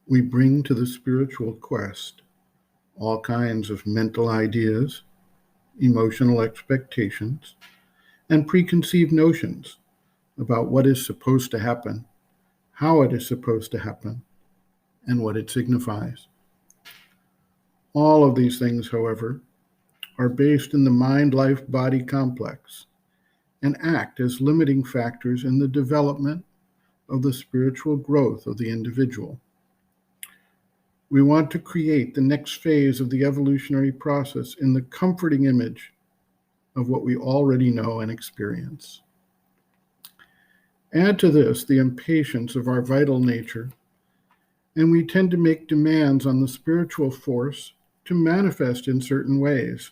We bring to the spiritual quest all kinds of mental ideas, emotional expectations, and preconceived notions about what is supposed to happen, how it is supposed to happen, and what it signifies. All of these things, however, are based in the mind life body complex and act as limiting factors in the development of the spiritual growth of the individual. We want to create the next phase of the evolutionary process in the comforting image of what we already know and experience. Add to this the impatience of our vital nature, and we tend to make demands on the spiritual force to manifest in certain ways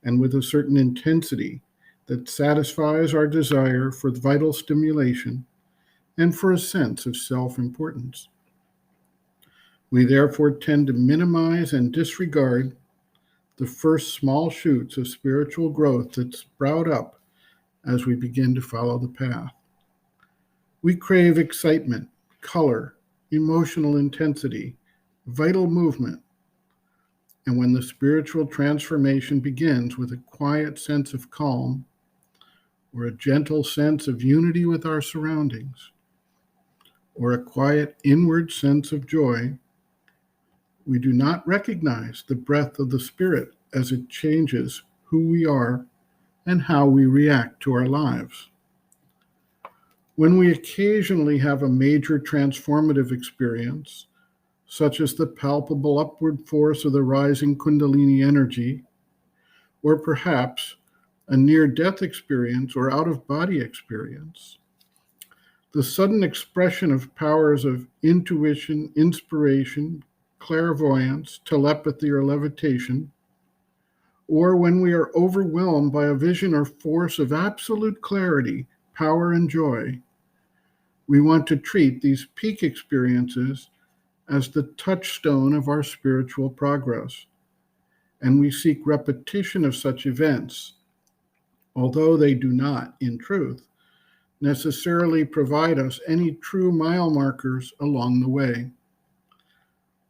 and with a certain intensity that satisfies our desire for vital stimulation and for a sense of self-importance. We therefore tend to minimize and disregard the first small shoots of spiritual growth that sprout up as we begin to follow the path. We crave excitement, color, emotional intensity, vital movement. And when the spiritual transformation begins with a quiet sense of calm or a gentle sense of unity with our surroundings, or a quiet inward sense of joy, we do not recognize the breath of the Spirit as it changes who we are and how we react to our lives. When we occasionally have a major transformative experience, such as the palpable upward force of the rising Kundalini energy, or perhaps a near-death experience or out-of-body experience, the sudden expression of powers of intuition, inspiration, clairvoyance, telepathy, or levitation, or when we are overwhelmed by a vision or force of absolute clarity, power, and joy, we want to treat these peak experiences as the touchstone of our spiritual progress, and we seek repetition of such events, although they do not, in truth, necessarily provide us any true mile markers along the way.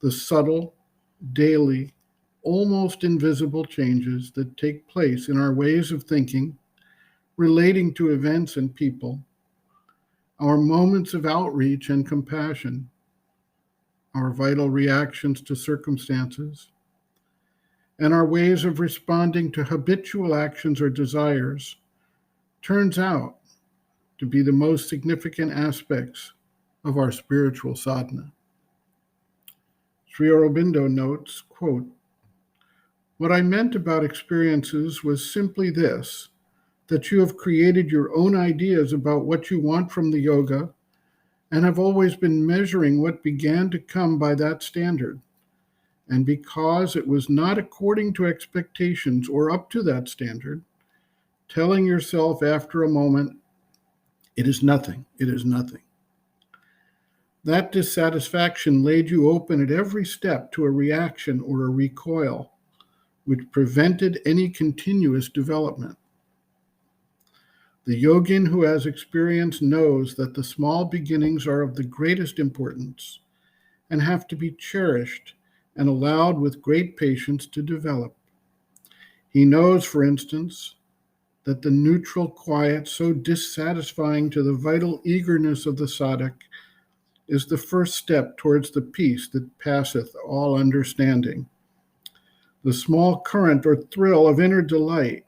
The subtle, daily, almost invisible changes that take place in our ways of thinking, relating to events and people, our moments of outreach and compassion, our vital reactions to circumstances, and our ways of responding to habitual actions or desires turns out to be the most significant aspects of our spiritual sadhana. Sri Aurobindo notes, quote, "What I meant about experiences was simply this, that you have created your own ideas about what you want from the yoga and have always been measuring what began to come by that standard. And because it was not according to expectations or up to that standard, telling yourself after a moment, it is nothing, it is nothing. That dissatisfaction laid you open at every step to a reaction or a recoil, which prevented any continuous development. The yogin who has experience knows that the small beginnings are of the greatest importance and have to be cherished and allowed with great patience to develop. He knows, for instance, that the neutral quiet, so dissatisfying to the vital eagerness of the sadhak, is the first step towards the peace that passeth all understanding. The small current or thrill of inner delight,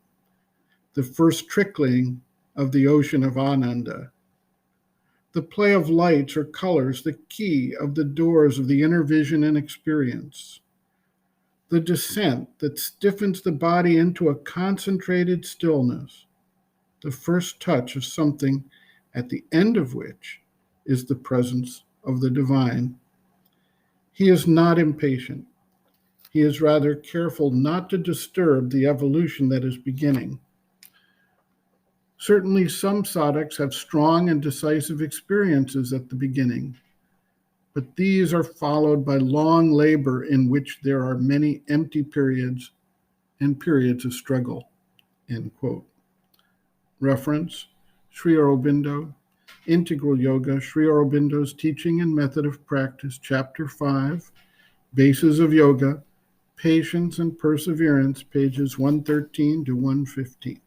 the first trickling of the ocean of Ananda. The play of lights or colors, the key of the doors of the inner vision and experience. The descent that stiffens the body into a concentrated stillness, the first touch of something at the end of which is the presence of the divine. He is not impatient. He is rather careful not to disturb the evolution that is beginning. Certainly, some sadhaks have strong and decisive experiences at the beginning, but these are followed by long labor in which there are many empty periods and periods of struggle." End quote. Reference, Sri Aurobindo, Integral Yoga, Sri Aurobindo's Teaching and Method of Practice, Chapter 5, Bases of Yoga, Patience and Perseverance, pages 113 to 115.